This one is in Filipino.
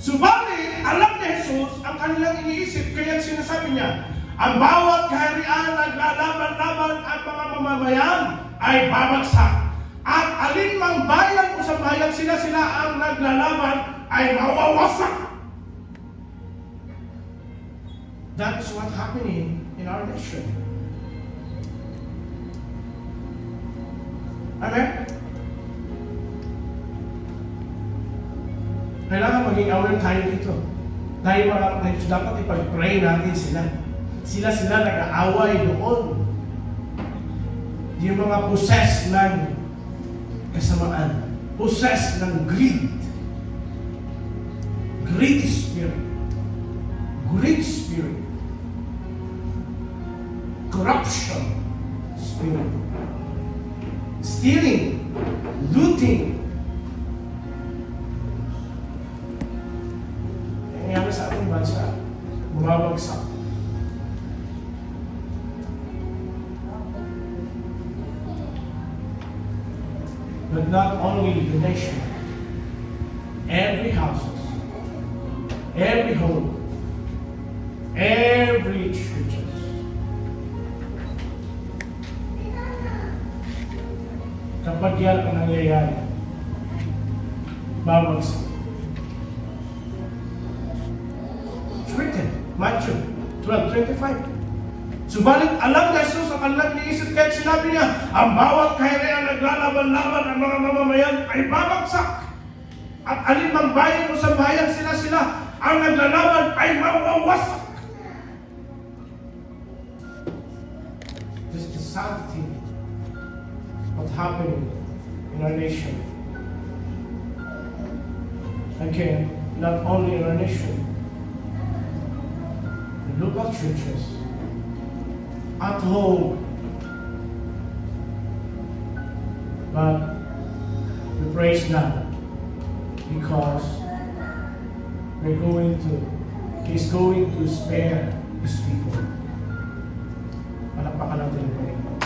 Subalit, alam ni Jesus ang kanilang iniisip, kaya sinasabi niya, ang bawat kaharian naglalaban-laban at mga mamamayan ay babagsak. At alinmang bayan o sa bayan sila ang naglalaban ay mawawasak. That is what's happening in our nation. Amen? Kailangan maging aware tayo dito. Dahil mga kapatid, dapat ipag-pray natin sila. Sila nag-aaway doon. Yung mga possessed ng kasamaan. Possessed ng greed. Greed spirit. Greed spirit. Corruption spirit. Stealing. Looting. Nangyayari sa ating bansa. Bumabagsak. But not only the nation, every houses, every home, every churches. Kapag yan ang nangyayari, babagsak. It's written, Matthew 12:25. Subalit alam ni Jesus ang kanilang iniisip, kaya sinabi niya, ang bawat kaharian naglalaban-laban ang mga mamamayan ay babagsak. At alinmang bayan o sa bayan sila ang naglalaban ay mawawasak. This is the sad thing what's happening in our nation. Again, not only in our nation, the local churches, at home. But we praise God because He's going to spare His people. Palakpakan natin yung Panginoon.